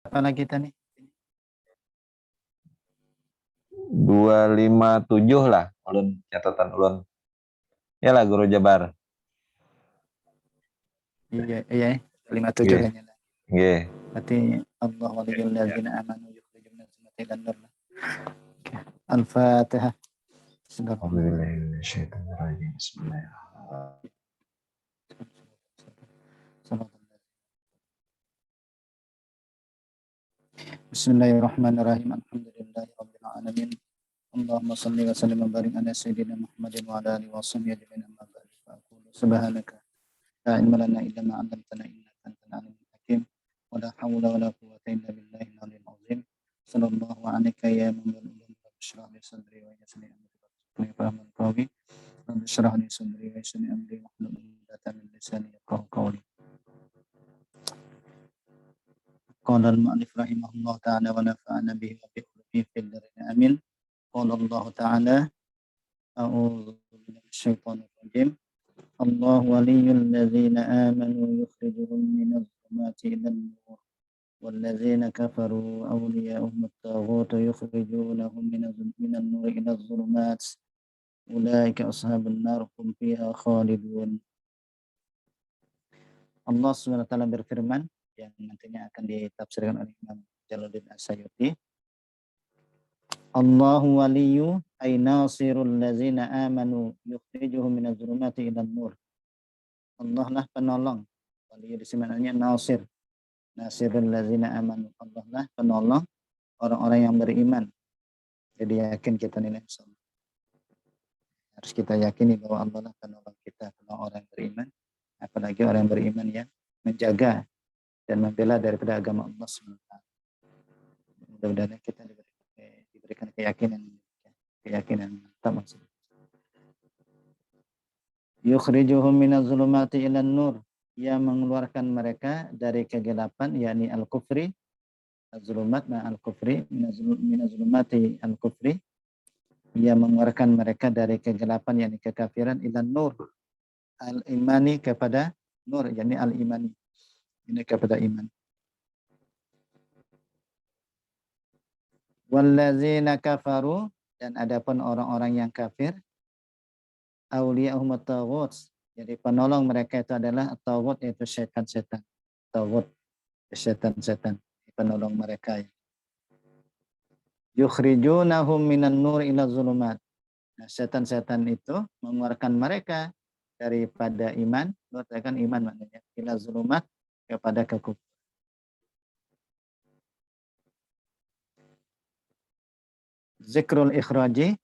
Apa lagi tadi? 257 lah ulun catatan ulun. Ya lah guru Jabar. Iya, iya, 57 Nggih. hanya. Nggih. Berarti Allah waliyul ladzina amanu yukhrijum minadh dhulumati ilan nur. Al-Fatihah. Bismillahirrahmanirrahim. Bismillahirrahmanirrahim. Alhamdulillahirabbil alamin. Allahumma shalli wa sallim wa barik ala sayyidina Muhammadin wa ala alihi wa sahbihi ajma'in amma ba'du. Subhanaka la ilma lana illa ma 'allamtana innaka antal alimul hakim. Wa la haula wa la quwwata illa billahi al-'aliyyil 'azhim. Sallallahu 'alaika ya man ulum bishrah li sadri wa yassir li amri wa fahman qawi. Bishrah li sadri wa yassir li amri wa hlul 'uqdatam min lisani yafqahu qawli. Qala al-mu'allif rahimahullah ta'ala wa nafa'ana bihi wa bi ulumi fil darin amin. Qala Allah ta'ala a'udzu billahi minasyaitonir rajim. Allah waliyyul ladzina amanu yukhrijuhum minadh dhulumati ilan nur wal ladzina kafaru awliya'uhum at-taghut yukhrijunahum minan nur ila adh-dhulumat ulaika ashabun nar hum fiha khalidun. Allah Subhanahu wa taala berfirman yang nantinya akan ditafsirkan oleh Imam Jalaluddin As-Sayuti. Allahu waliyyu ay nasirul ladzina amanu yukhrijuhum minadh dhulumati ilan nur. Allah lah penolong. Wali di sini maknanya nasir. Nasirul ladzina amanu. Allah lah penolong orang-orang yang beriman. Jadi yakin kita nilai insyaallah. Harus kita yakini bahwa Allah lah penolong kita, penolong orang yang beriman. Apalagi orang yang beriman yang menjaga dan membela daripada agama Allah SWT. Mudah-mudahan kita diberikan keyakinan mantap maksudnya. Yukhrijuhum minadh dhulumati ilan nur. Ia mengeluarkan mereka dari kegelapan, yakni al-kufri, az-zulumat al-kufri, minadh dhulumati al-kufri. Ia mengeluarkan mereka dari kegelapan, yakni kekafiran, ilan nur, al-imani kepada nur, yakni al-imani, ini kepada iman. Wallazina kafaru, dan adapun orang-orang yang kafir, awliya'uhum at-taghut. Jadi penolong mereka itu adalah at-taghut, yaitu setan-setan. Taghut, setan-setan, penolong mereka. Yukhrijunahum minan nur ila zulumat. Nah, setan-setan itu mengeluarkan mereka daripada iman, mengeluarkan iman maknanya, ila zulumat, kepada kekufuran. Zikrul ikhraji.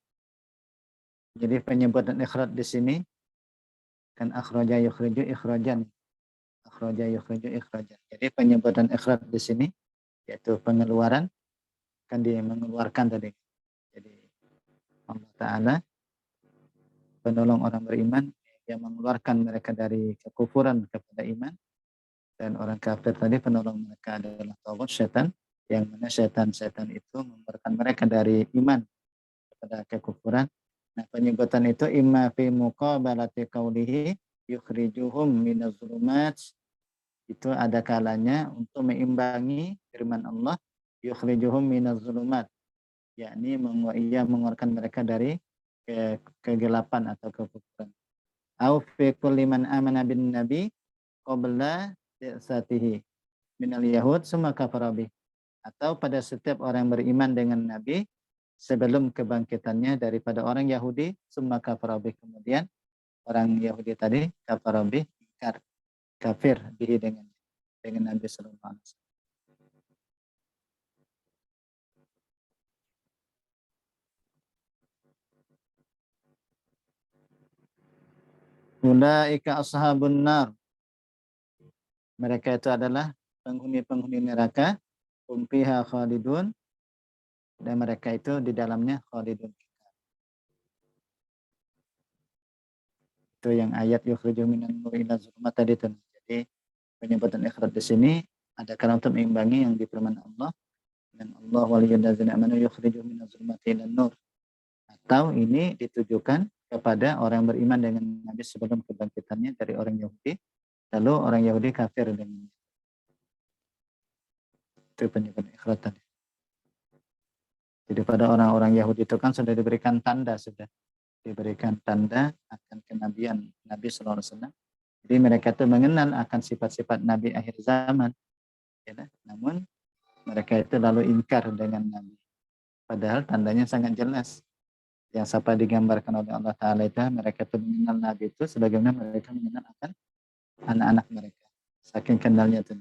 Jadi penyebutan ikhraj di sini kan akhraja yukhriju ikhrajan. Akhraja yukhriju ikhrajan. Jadi penyebutan ikhraj di sini yaitu pengeluaran, kan dia mengeluarkan tadi. Jadi Allah Ta'ala penolong orang beriman yang mengeluarkan mereka dari kekufuran kepada iman, dan orang kafir tadi penolong mereka adalah taghut, setan, yang mana setan-setan itu mengeluarkan mereka dari iman kepada kekufuran. Nah, penyebutan itu imma fi muqabalati qawlihi yukhrijuhum minadh dhulumat, itu ada kalanya untuk meimbangi firman Allah yukhrijuhum minadh dhulumat, yakni ia mengeluarkan mereka dari kegelapan atau kekufuran. Au fi kulli man amana bin nabi qabla bi'tsatihi minal yahud summa kafara bih, atau pada setiap orang yang beriman dengan nabi sebelum kebangkitannya daripada orang Yahudi, summa kafara bih, kemudian orang Yahudi tadi kafara bih, ingkar, kafir bihi dengan Nabi sallallahu alaihi wasallam. Ulaika ashabun nar. Mereka itu adalah penghuni-penghuni neraka. Hum fiha khalidun. Dan mereka itu di dalamnya khalidun. Itu yang ayat yukhrijuhum minan nur ila zulumat tadi itu. Jadi penyebutan ikhraj di sini ada karena untuk mengimbangi yang di firman Allah, dan Allah waliyul ladzina amanu yukhrijuhum minadh dhulumati ilan nur. Atau ini ditujukan kepada orang beriman dengan Nabi sebelum kebangkitannya dari orang Yahudi, lalu orang Yahudi kafir dengan Itu penyebab ikhraj tadi. Jadi pada orang-orang Yahudi itu kan sudah diberikan tanda, akan kenabian Nabi Sallallahu Alaihi Wasallam. Jadi mereka itu mengenal akan sifat-sifat Nabi akhir zaman. Ya, namun mereka itu lalu ingkar dengan Nabi. Padahal tandanya sangat jelas. Yang apa digambarkan oleh Allah Ta'ala itu, mereka itu mengenal Nabi itu sebagaimana mereka mengenal akan anak-anak mereka. Saking kenalnya itu.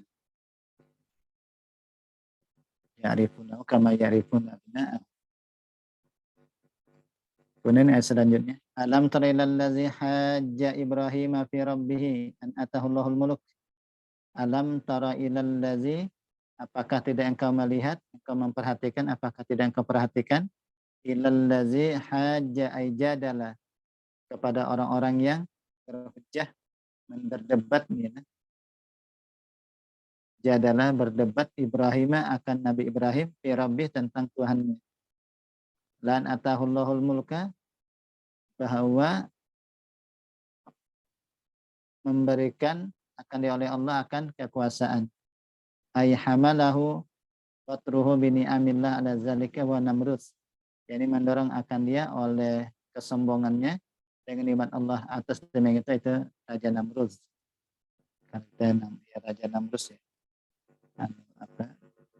Ya'rifuna kama ya'rifuna abna'ahum. Kemudian ayat selanjutnya, alam tara ilal ladzi hajja Ibrahim fi rabbih an atahu Allahul mulk. Alam tara ilal ladzi, apakah tidak engkau melihat, engkau memperhatikan, apakah tidak engkau perhatikan, ilal ladzi hajja ay jadala, kepada orang-orang yang berhujjah, berdebat ya. Jadalah berdebat Ibrahim akan Nabi Ibrahim fi rabbih, tentang Tuhannya. Lan atahullahul mulka, bahwa memberikan akan dia oleh Allah akan kekuasaan. Ay hamalahu watruhu bini amillah ala zalika wa namrus. Yani mendorong akan dia oleh kesombongannya dengan nikmat Allah atas demikian itu Raja Namrud. Kata Raja Namrud ya.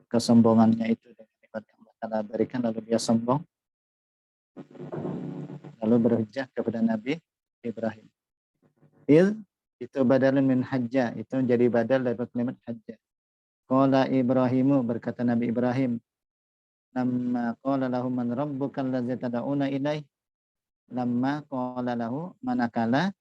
Kesombongannya itu dengan nikmat yang Allah Ta'ala berikan, lalu dia sombong, lalu berhujjah kepada Nabi Ibrahim. Itu badalun min hajjah, itu jadi badal dari kalimat hajjah. Qala Ibrahimu, berkata Nabi Ibrahim, lamma qala lahu man rabbukal ladzi tad'una ilaih. Lamma qala lahu, manakala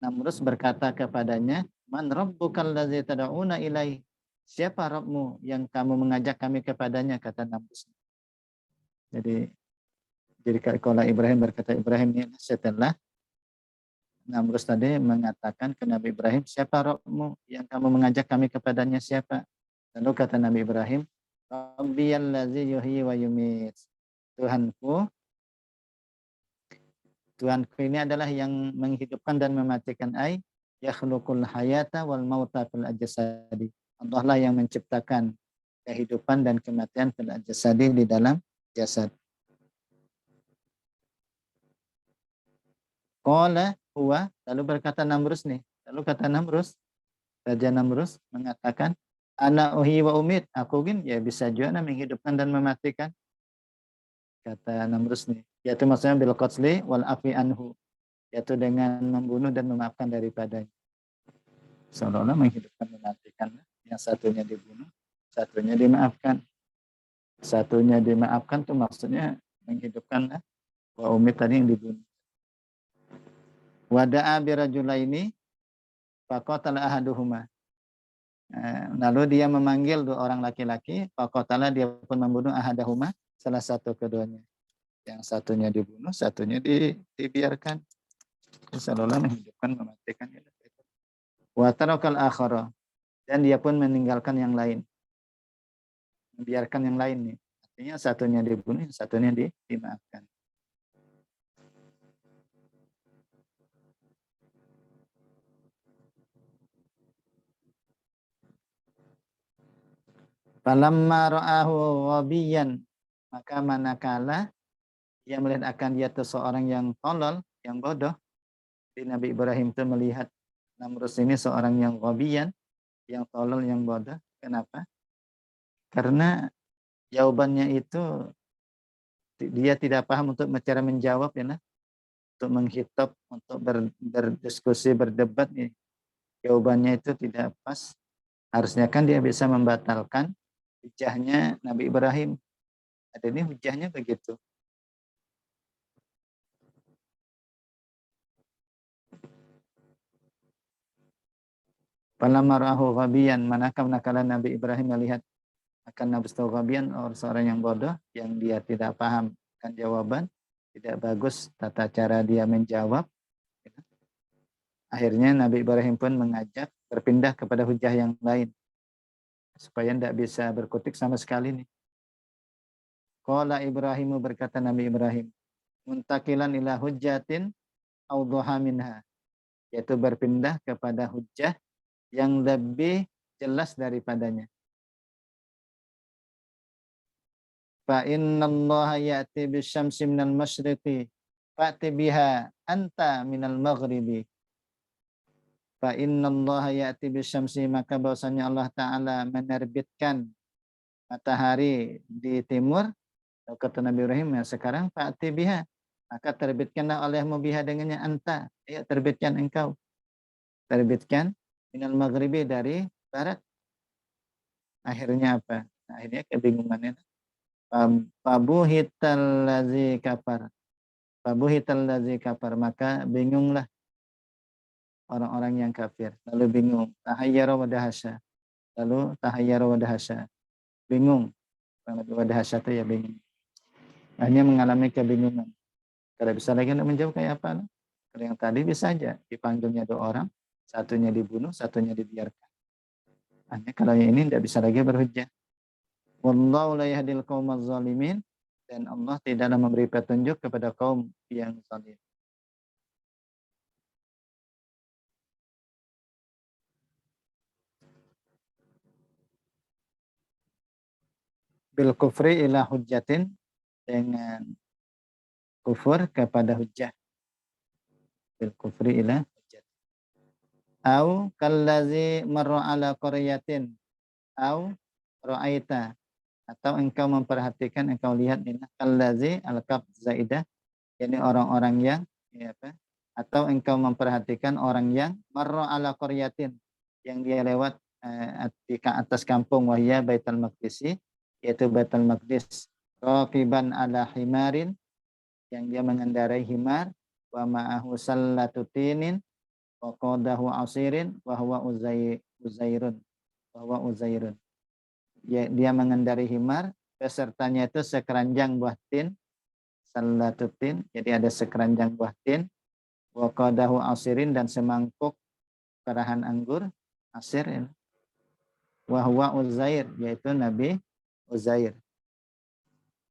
Namrus berkata kepadanya, man rabbukal ladzi tad'una ilaih. Siapa Rabbmu yang kamu mengajak kami kepadanya, kata Namrus. Jadi kalau Ibrahim berkata Ibrahim ini setelah Namrus tadi mengatakan ke Nabi Ibrahim, siapa Rabbmu yang kamu mengajak kami kepadanya, siapa? Lalu kata Nabi Ibrahim, Rabbiyalladzi yuhyi wa yumit. Tuhanku ini adalah yang menghidupkan dan mematikan, yakhluqul hayata wal mauta fil ajsadi. Allah lah yang menciptakan kehidupan dan kematian fil ajsadi, di dalam jasad. Qala huwa, lalu berkata Namrus nih. Lalu kata Namrus, Raja Namrus mengatakan, ana uhi wa umit, aku ya bisa juga menghidupkan dan mematikan. Kata Namrus nih, yaitu maksudnya bil qatli wal afi anhu, yaitu dengan membunuh dan memaafkan daripadanya. Seolah-olah menghidupkan mematikan, yang satunya dibunuh, satunya dimaafkan. Satunya dimaafkan tuh maksudnya menghidupkan, wa umit tadi yang dibunuh. Wada'a birajulaini faqatala ahaduhuma. Lalu dia memanggil dua orang laki-laki, faqatala, dia pun membunuh ahadahuma, salah satu keduanya. Yang satunya dibunuh, satunya dibiarkan. Seolah-olah menghidupkan mematikan. Wa tarakal akhara, dan dia pun meninggalkan yang lain. Membiarkan yang lain nih. Artinya satunya dibunuh, satunya dimaafkan. Falamma ra'ahu wabiyan, maka manakala dia melihat akan dia itu seorang yang tolol, yang bodoh. Di Nabi Ibrahim itu melihat Namrus ini seorang yang wabiyan, yang tolol, yang bodoh. Kenapa? Karena jawabannya itu dia tidak paham untuk cara menjawab ya, untuk menghitop, untuk berdiskusi, berdebat ya. Jawabannya itu tidak pas. Harusnya kan dia bisa membatalkan hujahnya Nabi Ibrahim. Ada ini hujahnya begitu. Palamarahu ghabiyan, manakala Nabi Ibrahim melihat akan Nabi ghabiyan, orang seorang yang bodoh, yang dia tidak paham kan jawaban, tidak bagus tata cara dia menjawab. Akhirnya Nabi Ibrahim pun mengajak berpindah kepada hujah yang lain, supaya tidak bisa berkutik sama sekali nih. Qala Ibrahimu, berkata Nabi Ibrahim, muntakilan ila hujjatin awduha minha, yaitu berpindah kepada hujjah yang lebih jelas daripadanya. Fa innallaha ya'ti bisyamsi minal masyriqi fa'ti biha anta minal maghribi. Fa innallaha ya'ti bisyamsi, maka bahwasanya Allah Ta'ala menerbitkan matahari di timur. Kata Nabi Ibrahim, ya sekarang fa'ti biha, maka terbitkanlah olehmu biha dengannya anta. Ayo terbitkan engkau. Terbitkan minal maghribi dari barat. Akhirnya apa? Akhirnya kebingungannya. Fabuhital ladzi kafar. Fabuhital ladzi kafar, maka bingunglah orang-orang yang kafir. Lalu bingung. Tahayyara wa dahasya. Lalu tahayyara wa dahasya. Bingung. Wa dahasya itu ya bingung. Hanya mengalami kebingungan. Kalau bisa lagi untuk menjawab kayak apa? Kalau yang tadi bisa aja. Dipanggilnya 2 orang. Satunya dibunuh, satunya dibiarkan. Hanya kalau yang ini tidak bisa lagi berhujjah. Wallahu la yahdil qaumaz zalimin, dan Allah tidaklah memberi petunjuk kepada kaum yang zalim. Bil kufri ila hujjatin, dengan kufur kepada hujjah. Bil kufri ila hujjat. Au kallazi marra ala qaryatin, au ra'aita, atau engkau memperhatikan, engkau lihat ini kallazi al-kaf zaidah, yakni orang-orang yang ya apa? Atau engkau memperhatikan orang yang marra ala qaryatin, yang dia lewat di atas kampung, wahya Baitul Maqdis, yaitu Baitul Maqdis, raqiban ala himarin, yang dia mengendarai himar, wa ma'ahu sallatu tinin wa qadahu asirin wa huwa uzairun, wa huwa uzairun. Dia mengendarai himar, pesertanya itu sekeranjang buah tin, sallatu tin, jadi ada sekeranjang buah tin, wa qadahu asirin, dan semangkuk perahan anggur asir, ya. Wa huwa uzair, yaitu Nabi Uzair.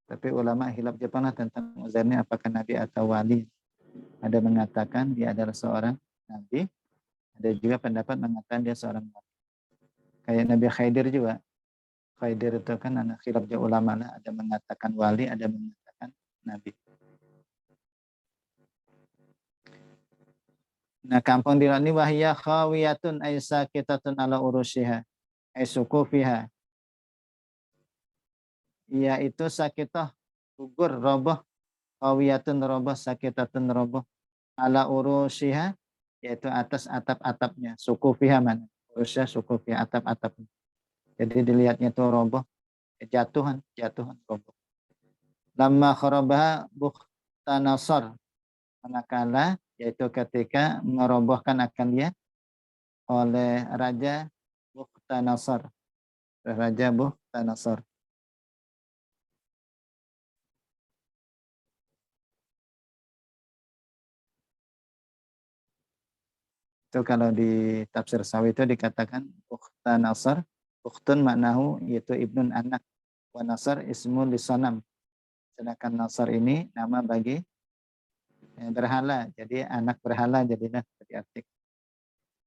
Tapi ulama hilaf Jepang tentang Uzair ini apakah nabi atau wali. Ada mengatakan dia adalah seorang nabi, ada juga pendapat mengatakan dia seorang wali. Kayak Nabi Khidir juga. Khidir itu kan anak khilaf ulama lah, ada mengatakan wali, ada mengatakan nabi. Nah, kampung di ini wahya khawiyatun ay sakitatun ala urushiha ay sukufiha, yaitu sakitah gugur, roboh, khawiyatun roboh, sakitatun roboh, ala urushiha, yaitu atas atap-atapnya, sukufiha mana? Urusya sukufiha, atap-atapnya. Jadi dilihatnya itu roboh, jatuhan, roboh. Lama kharabaha Bukhtanasar, manakala, yaitu ketika merobohkan akan dia oleh Raja Bukhtanasar. Raja Bukhtanasar. Itu kalau di tafsir Sawi itu dikatakan Bukhtanasar, Bukhtun maknahu yaitu ibnun anak, wa nasar ismul lisanam. Sedangkan nasar ini nama bagi berhala, jadi anak berhala jadilah diartikan.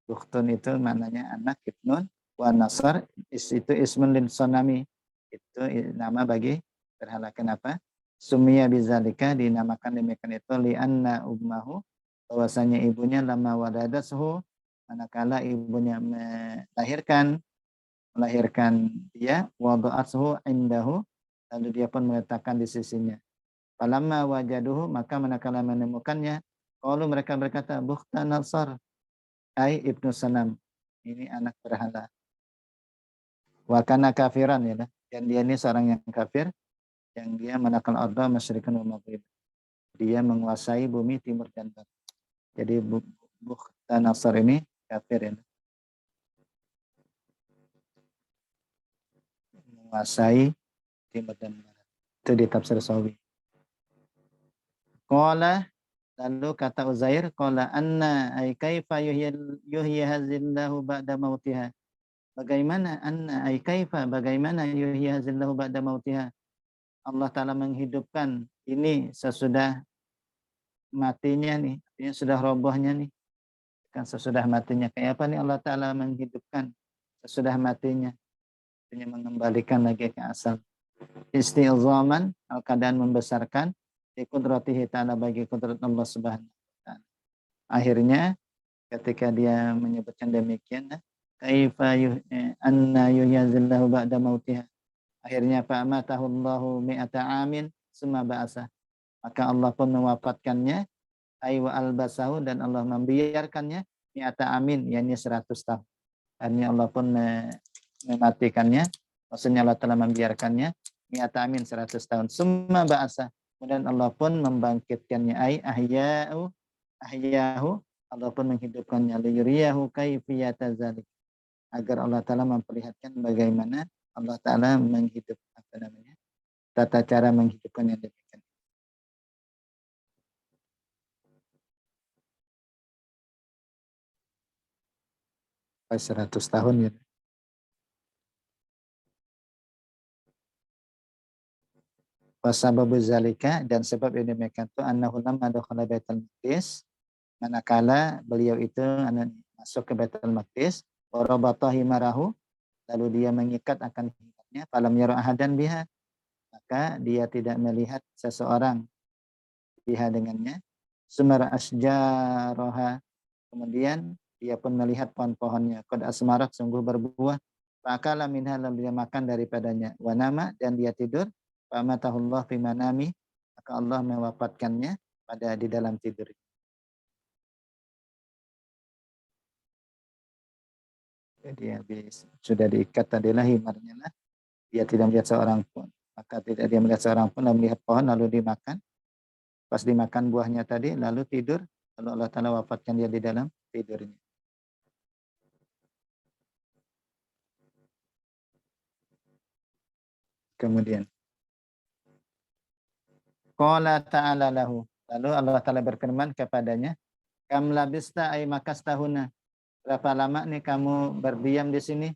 Bukhtun itu maknanya anak, ibnun, wa nasar itu ismul lisanami, itu nama bagi berhala. Kenapa? Sumia bizalika, dinamakan demikian itu li'anna ummahu, bahwasanya ibunya lama wadadathu, manakala ibunya melahirkan dia, wada'athu indahu, lalu dia pun meletakkan di sisinya. Falamma wajaduhu, maka manakala menemukannya, qalu, mereka berkata, Bukhtanasar, ai ibnu sanam, ini anak berhala. Wa kana kafiran, ya, dan dia ini seorang yang kafir, yang dia manakal arda masyrikan wa maghrib, dia menguasai bumi timur dan barat. Jadi Bukhtanasar ini kafir, ya, menguasai timur dan barat. Itu di tafsir Sawi. Qala, lalu kata Uzair, qala anna ay kaifa yuhyi hazillahu ba'da mautiha. Bagaimana anna ay kaifa, bagaimana yuhyi hazillahu ba'da mautiha, Allah Ta'ala menghidupkan ini sesudah matinya nih, artinya sudah robohnya nih. Kan sesudah matinya, kayak apa nih Allah Ta'ala menghidupkan sesudah matinya, artinya mengembalikan lagi ke asal. isti'zaman, keadaan membesarkan, di qudratihi ta'ala, bagi kudrat Allah Subhanahu wa ta'ala. Akhirnya ketika dia menyebutkan demikian, kaifa anna yuhyazillahu ba'da mautiha. Akhirnya fa'amatahu Allahu mi'ata amin summa ba'asa. Maka Allah pun mewafatkannya, wa albasahu, dan Allah membiarkannya mi'ata amin, yakni 100 tahun. Akhirnya Allah pun mematikannya, maksudnya Allah telah membiarkannya mi'ata amin, 100 tahun. Summa ba'asa. Kemudian Allah pun membangkitkannya, ahyahu, Allah pun menghidupkannya, liyuriyahu kaifiyata zalik, agar Allah Ta'ala memperlihatkan bagaimana Allah Ta'ala menghidup, tata cara menghidupkannya demikian. Pas 100 tahun ya. Wasababu zalika, dan sebab yang demikian itu annahu lamma dakhala Baitul Maqdis, manakala beliau itu masuk ke Baitul Maqdis, warabata himarahu, lalu dia mengikat akan himarnya, falam yara ahadan biha, maka dia tidak melihat seseorang biha dengannya. Sumara asjaroha, kemudian dia pun melihat pohon-pohonnya, qad asmarat, sungguh berbuah, fakala minha, lalu dia makan daripadanya, wanama, dan dia tidur, famatahullah fi manami, maka Allah mewafatkannya pada di dalam tidur. Jadi habis sudah diikat tadilah himarnya lah, dia tidak melihat seorang pun, maka tidak dia melihat seorang pun, lalu melihat pohon, lalu dimakan. Pas dimakan buahnya tadi, lalu tidur, lalu Allah Ta'ala wafatkan dia di dalam tidurnya. Kemudian qala ta'ala lahu, lalu Allah Ta'ala berfirman kepadanya, kam labista ay makastahuna, berapa lama nih kamu berdiam di sini?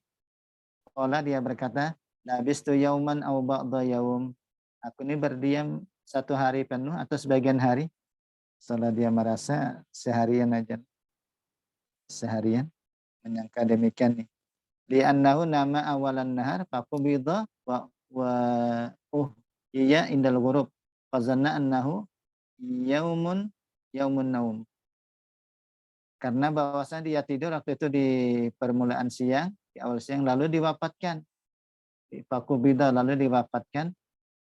Qala, dia berkata, labistu yauman aw ba'da yaum, aku ini berdiam 1 hari penuh atau sebagian hari. Setelah dia merasa seharian aja, seharian, menyangka demikian nih. Li'annahu nama awalan nahar faqubidha wa iya indal ghurub fazanna annahu yaumun naum. Karena bahwasanya dia tidur waktu itu di permulaan siang, di awal siang, lalu diwafatkan. Faqubidha, lalu diwafatkan,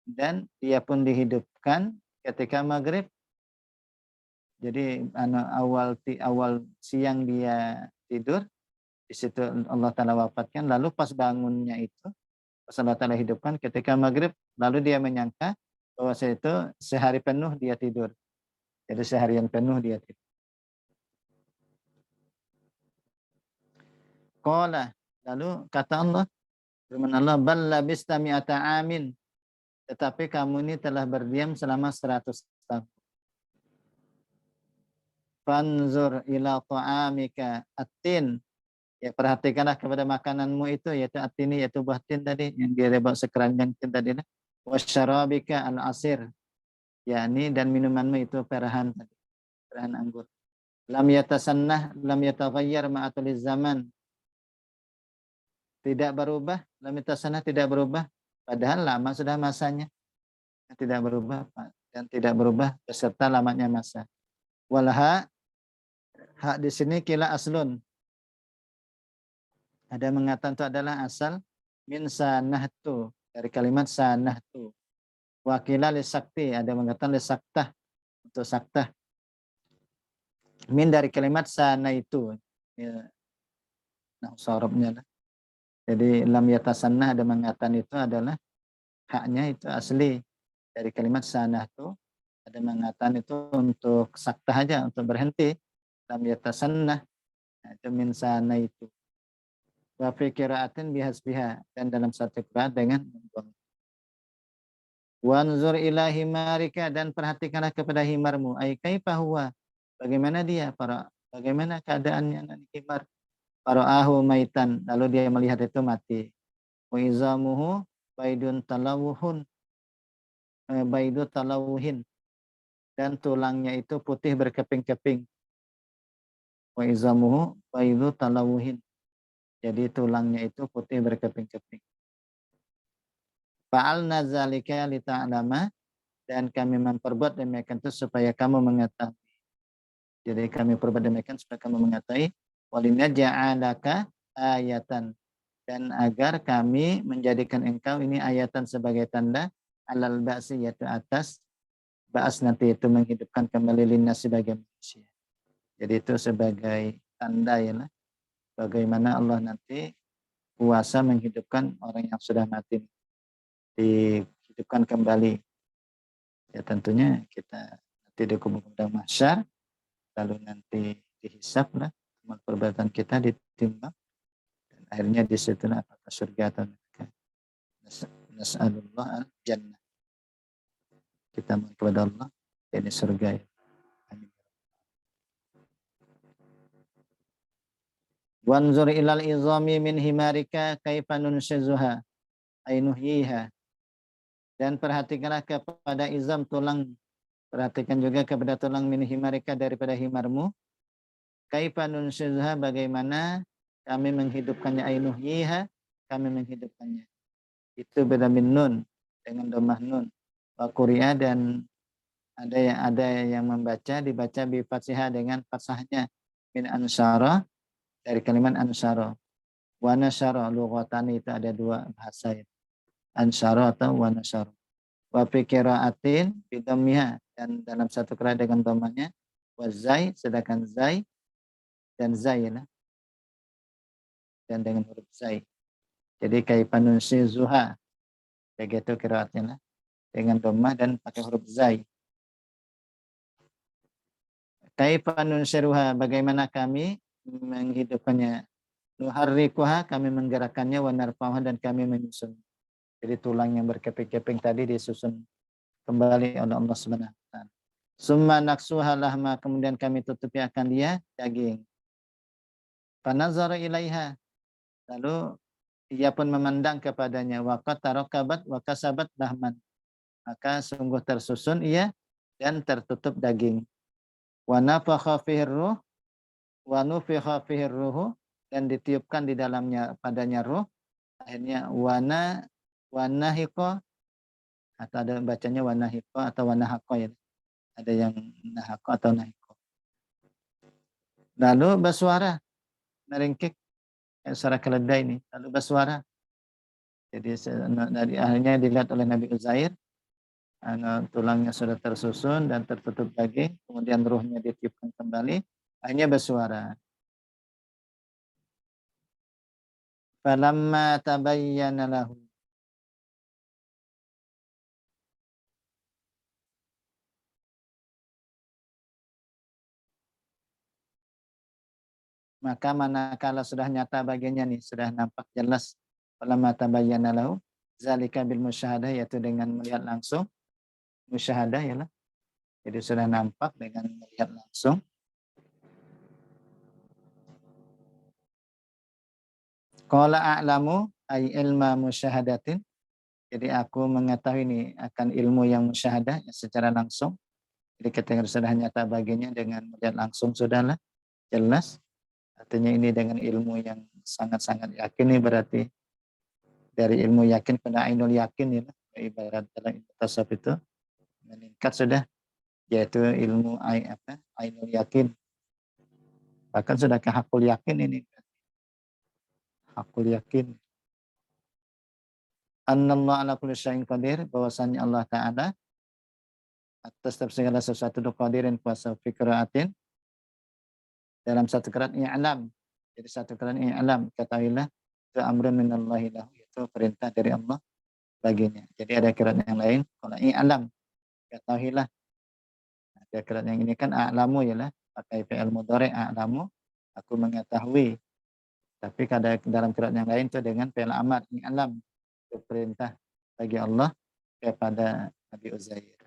dan dia pun dihidupkan ketika maghrib. Jadi awal siang dia tidur, di situ Allah Ta'ala wafatkan, lalu pas bangunnya itu, pas Allah Ta'ala hidupkan ketika maghrib, lalu dia menyangka bahwa itu sehari penuh dia tidur. Jadi seharian penuh dia tidur. Qala, lalu kata Allah, firman Allah, bal labista mi'ata amin, tetapi kamu ini telah berdiam selama 100 tahun. Fanzur ila ta'amika at-tin, ya perhatikanlah kepada makananmu itu, yaitu at-tini, yaitu buah tin tadi yang dia bawa sekeranjang tin tadi, wasyarabika al-asir, yakni dan minumanmu itu perahan tadi, perahan anggur. Lam yatasannah lam yataghayyar ma'atuliz zaman, tidak berubah, lam yatasannah, tidak berubah, padahal lama sudah masanya, tidak berubah dan tidak berubah beserta lamanya masa. Walha, hak di sini kila aslun, ada mengatakan itu adalah asal, min sanahtu, dari kalimat sanahtu. Wakila lisakti, ada mengatakan lisaktah, untuk saktah. Min dari kalimat sana itu, ya, nah sorobnya lah. Jadi lam yatasannah, ada mengatakan itu adalah haknya itu asli dari kalimat sanah itu, ada mengatakan itu untuk saktah aja, untuk berhenti. Lam yatasannah, nah, itu min sana itu. Wa fi qira'atin bihasbiha, dan dalam satu qiraat dengan membuang. Wanzur ila himarika, dan perhatikanlah kepada himarmu, ai kaifa huwa, bagaimana dia, bagaimana keadaannya himar. Fara'ahu maitan, lalu dia melihat itu mati. Wa izamuhu baidun talawuhun, baidu talawuhin, dan tulangnya itu putih berkeping-keping. Wa izamuhu baidu talawuhin, jadi tulangnya itu putih berkeping-keping. Fa'alna dzalika lita'lama, dan kami memperbuat demikian itu supaya kamu mengetahui. Jadi kami perbuat demikian supaya kamu mengetahui. Walinaja'alaka ayatan, dan agar kami menjadikan engkau ini ayatan sebagai tanda alal ba'si, yaitu atas ba'as nanti itu menghidupkan kembali linnas sebagai manusia. Jadi itu sebagai tanda ya lah, bagaimana Allah nanti kuasa menghidupkan orang yang sudah mati, dihidupkan kembali. Ya tentunya kita nanti di kumpul mahsyar, lalu nanti dihisab lah, amal perbuatan kita ditimbang, dan akhirnya disitulah apakah surga atau neraka. Nas'alullah al-jannah. Kita mohon kepada Allah, ini surga ya. Amin. Wanzur ilal izami min himarika kaifa nunshizuha ainuhiha. Dan perhatikanlah kepada izam tulang, perhatikan juga kepada tulang min himarika daripada himarmu. Kaifa nunshizuha, bagaimana kami menghidupkannya, ainuhiha, kami menghidupkannya. Itu beda min nun, dengan domah nun. Wa quri'a, dan ada yang membaca dibaca bi fathihah dengan fathahnya, min ansara, dari kalimat ansara. Wa nasyara lughatani, itu ada dua bahasa itu. Ansara atau wa nasyara. Wa fi qira'atin bi dhammiha, dan dalam satu qiraat dengan dhammahnya, wa zai, sedangkan zai dan zai ya, dan dengan huruf zai. Jadi kaifa nunsizuha, begitu qiraatnya lah, dengan dhammah dan pakai huruf zai. Kaifa nunsiruha, bagaimana kami menghidupkannya. Nuharrikuha, kami menggerakkannya, wa narfa'uha, dan kami menyusun. Jadi tulang yang berkeping-keping tadi disusun kembali oleh Allah Subhanahu wa taala. Summa naksuha lahma, kemudian kami tutupi akan dia daging. Fanazara ilaiha, lalu ia pun memandang kepadanya. Wa qad tarakabat wa kasabat lahman, maka sungguh tersusun ia dan tertutup daging. Wa nafakha fihi ruh wa nufikha fihi ruh, dan ditiupkan di dalamnya padanya ruh. Akhirnya wanahiqa, atau ada bacanya wanahiqa atau wanahaqa ya. Ada yang nahaqa atau nahiqa. Lalu bersuara, meringkik, suara keledai ini, lalu bersuara. Jadi dari akhirnya dilihat oleh Nabi Uzair, tulangnya sudah tersusun dan tertutup daging, kemudian ruhnya ditiupkan kembali, akhirnya bersuara. Falamma tabayyana lahu, maka manakala sudah nyata bagiannya nih, sudah nampak jelas, falamma tabayyana lahu zalika bil musyahadah, yaitu dengan melihat langsung, musyahadah ya lah. Jadi sudah nampak dengan melihat langsung. Qala a'lamu ay ilma musyahadatin. Jadi aku mengetahui ini akan ilmu yang musyahadah, yang secara langsung. Jadi ketika sudah nyata bagiannya dengan melihat langsung, sudahlah jelas. Artinya ini dengan ilmu yang sangat-sangat yakin, ini berarti dari ilmu yakin pada ainul yakin ya, ibarat dalam ilmu tasawuf itu meningkat sudah, yaitu ilmu ainul yakin. Bahkan sudah ke hakul yakin ini. Hakul yakin. Annallahu ala kulli syai'in qadir, bahwasanya Allah Ta'ala atas segala sesuatu itu qadirin, kuasa, fi qiraatin, dalam satu qiraat i'lam. Jadi satu qiraat i'lam, ketahuilah itu amrun minallahi lahu, itu perintah dari Allah baginya. Jadi ada qiraat yang lain, kalau i'lam, ketahuilah. Ada qiraat yang ini kan a'lamu ya lah, pakai fi'il mudhari, a'lamu, aku mengetahui. Tapi dalam qiraat yang lain itu dengan fi'il amar, i'lam, itu perintah bagi Allah kepada Nabi Uzair.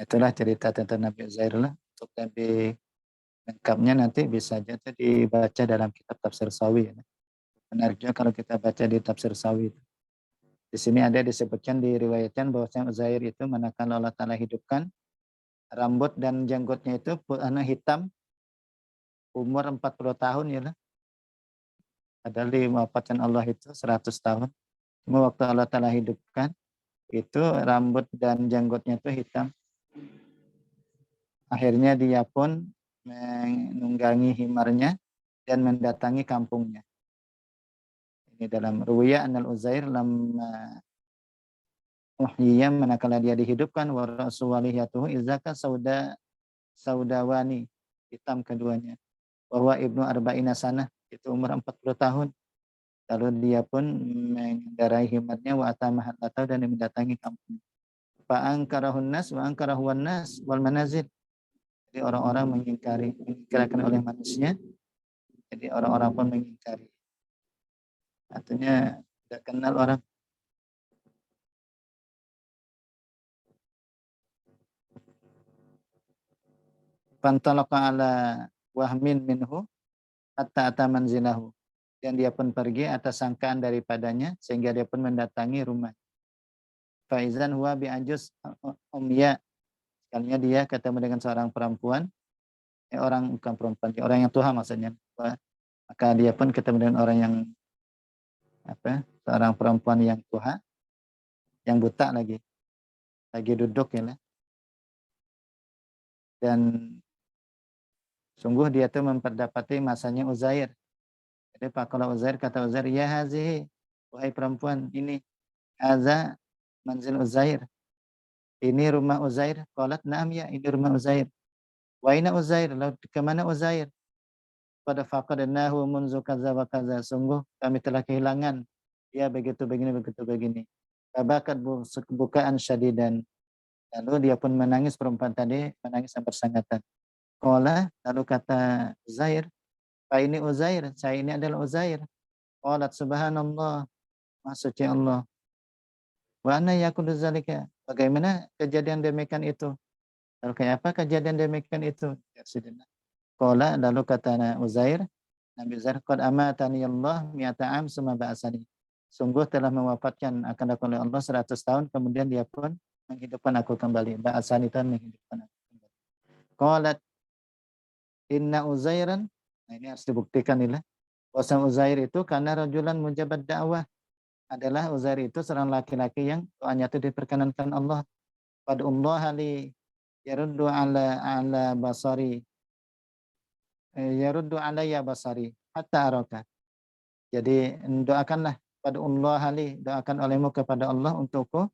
Itulah cerita tentang Nabi Uzair lah. Untuk lebih lengkapnya nanti bisa saja dibaca dalam kitab Tafsir Sawi. Menarik juga kalau kita baca di Tafsir Sawi. Di sini ada disebutkan, diriwayatkan bahwasanya Uzair itu manakala Allah Ta'ala hidupkan, rambut dan jenggotnya itu hitam, umur 40 tahun ya lah. Padahal diwafatkan Allah itu 100 tahun. Cuma waktu Allah Ta'ala hidupkan, itu rambut dan janggutnya itu hitam. Akhirnya dia pun menunggangi himarnya dan mendatangi kampungnya. Ini dalam Ruwiyah Anal Uzair lamma uhyiya, manakala dia dihidupkan, wa rasululiyatuhu izaka saudawani, hitam keduanya. Bahwa Ibnu Arba'ina Sanah, itu umur 40 tahun. Lalu dia pun mengendarai himarnya wa atamahat atau dan mendatangi kampung. Fa'angkarahun nas wa angkarahuan nas wal manazil. Jadi orang-orang mengingkarakan oleh manusia. Jadi orang-orang pun mengingkari. Artinya tidak kenal orang. Fantalaqa ala wahmin minhu hatta ata manzilahu. Dan dia pun pergi atas sangkaan daripadanya sehingga dia pun mendatangi rumah. Faizan huwa bi'ajuz umya. Sekalinya dia ketemu dengan seorang perempuan, orang bukan perempuan, orang yang tua maksudnya. Maka dia pun ketemu dengan orang yang seorang perempuan yang tua, yang buta lagi duduk ya lah. Dan sungguh dia tuh memperdapati masanya Uzair. Jadi kalau Uzair, kata Uzair, ya hazihi, wahai perempuan, ini haza manzil Uzair. Ini rumah Uzair. Qalat na'am ya, ini rumah Uzair. Wa ina Uzair, lalu kemana Uzair? Pada faqadnahu munzu kaza wa kaza. Sungguh kami telah kehilangan dia begitu begini. Babakat bukaan syadidan. Lalu dia pun menangis, perempuan tadi menangis yang bersangatan. Qala, lalu kata Uzair, Pak ini Uzair, saya ini adalah Uzair. Qalat subhanallah, maha suci Allah. Wa anna yakunu zalika, bagaimana kejadian demikian itu? Lalu kayak apa kejadian demikian itu? Ya sudah. Qala, lalu kata Uzair, Nabi Uzair, qad amatani Allah mi'ata am summa ba'asani. Sungguh telah mewafatkan akan aku oleh Allah 100 tahun, kemudian dia pun menghidupkan aku kembali. Ba'asani itu menghidupkan aku kembali. Qalat inna Uzairan, nah ini harus dibuktikan inilah. Bahwa Uzair itu karena rajulan mujabat dakwah, adalah Uzair itu seorang laki-laki yang doanya itu diperkenankan Allah. Fad'ullaha li yaruddu ala basari, yaruddu alayya basari hatta araka. Jadi doakanlah fad'ullaha li, doakan olehmu kepada Allah untukku,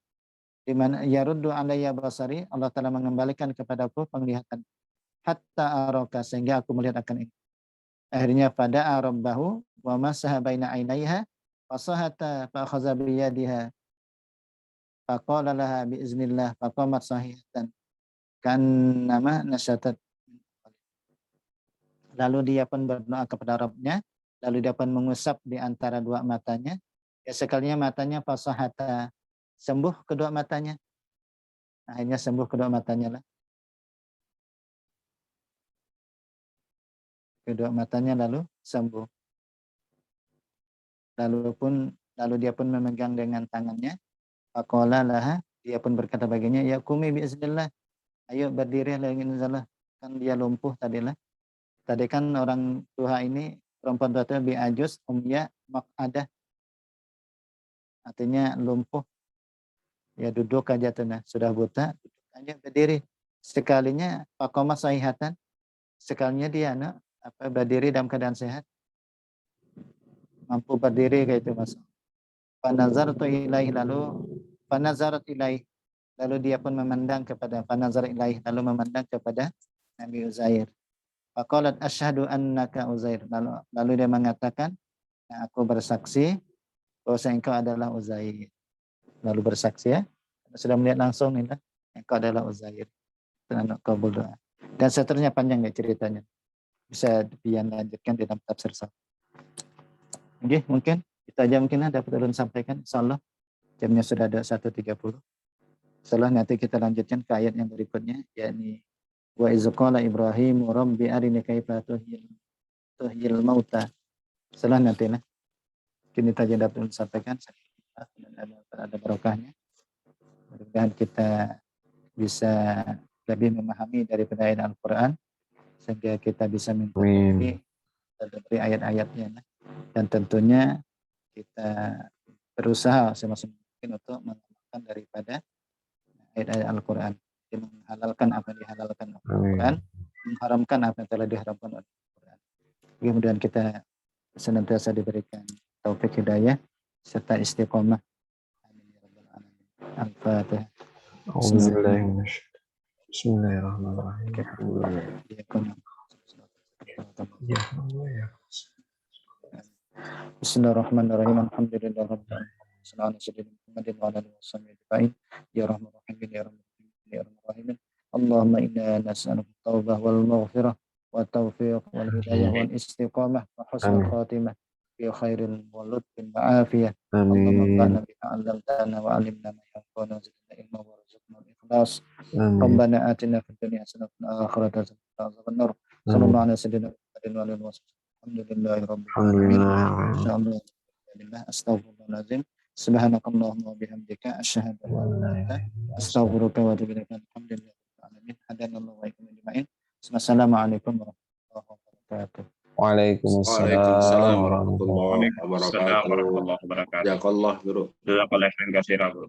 di mana yaruddu alayya basari, Allah telah mengembalikan kepadaku penglihatan, hatta araka, sehingga aku melihat akan ini. Akhirnya pada rabbahu wa masaha baina ainaiha fasahata fa akhadha bi yadiha faqala laha bi iznillah faqamat sahihatan kan nama nasyatat. Lalu dia pun berdoa kepada Rabbnya, lalu dia pun mengusap di antara dua matanya. Ya sekalinya matanya fasahata, sembuh kedua matanya. Akhirnya sembuh kedua matanya lah. Kedua matanya lalu sembuh. Lalu dia pun memegang dengan tangannya. Faqala laha, dia pun berkata baginya, ya kumi biiznillah, ayo berdiri lagi insyaallah. Kan dia lumpuh tadilah. Tadi kan orang tua ini, perempuan tua itu biajus umya maq'adah. Artinya lumpuh. Ya duduk aja tuh, nah. Sudah buta, duduk aja berdiri. Sekalinya faqama sahihatan, sekalinya dia berdiri dalam keadaan sehat. Mampu berdiri kayak itu Mas. Fanazartu ilaihi, lalu dia pun memandang kepada lalu memandang kepada Nabi Uzair. Faqalat asyhadu annaka Uzair. Lalu dia mengatakan, nah, aku bersaksi bahwa engkau adalah Uzair. Lalu bersaksi ya, sudah melihat langsung nih, engkau adalah Uzair. Dan engkau berdoa. Dan seterusnya panjang ya ceritanya. Bisa Pian lanjutkan di dalam tafsir saya. Oke, mungkin kita aja mungkin dapat ulun sampaikan, insyaallah. Jamnya sudah ada 1.30. Setelah nanti kita lanjutkan ke ayat yang berikutnya, yakni wa iz qala Ibrahim rabbi arini kaifa tuhyil mauta. Setelah nanti lah. Kini saja dapat sampaikan, dan ada barokahnya. Mudah-mudahan kita bisa lebih memahami dari ayat Al-Quran sehingga kita bisa minta Amin. dari ayat-ayatnya. Dan tentunya kita berusaha semaksimal mungkin untuk mengamalkan daripada ayat-ayat Al-Quran. Menghalalkan apa yang dihalalkan oleh Al-Quran, mengharamkan apa yang telah diharamkan oleh Al-Quran. Kemudian kita senantiasa diberikan taufik hidayah serta istiqomah. Amin ya rabbal alamin. Al-Fatihah. Bismillahirrahmanirrahim. Bismillahirrahmanirrahim. Alhamdulillah rabbil alamin. Sallallahu alaihi Muhammadin wa ala alihi wasallam. Ya rahman rahim ya rahman rahim ya rahman rahim. Allahumma inna nas'aluka at-taubah wal maghfirah wa taufiq wal hidayah wal istiqamah wa husnul khatimah bi khairin wa lutfin wa afiyah. Allahumma anfa'na bima 'allamtana wa 'allimna ma yanfa'una wa zidna ilman wa rzuqna al-ikhlas. Rabbana atina fid dunya hasanatan wa fil akhirati hasanatan wa qina adzabannar. Sallallahu alaihi wasallam wa alihi wasallam. Alhamdulillahi rabbil alamin. Insyaallah. Astaghfirullahaladzim. Subhanakallahumma wa bihamdika asyhadu an la ilaha illa anta astaghfiruka wa atubu ilaik. Alhamdulillah. Hadanallahu wa iyyakum ajma'in. Wassalamualaikum warahmatullahi wabarakatuh. Waalaikumsalam warahmatullahi wabarakatuh. Waalaikumsalam warahmatullahi wabarakatuh. Jazakallah, Guru. Jazakallah khairan katsiran, Bro.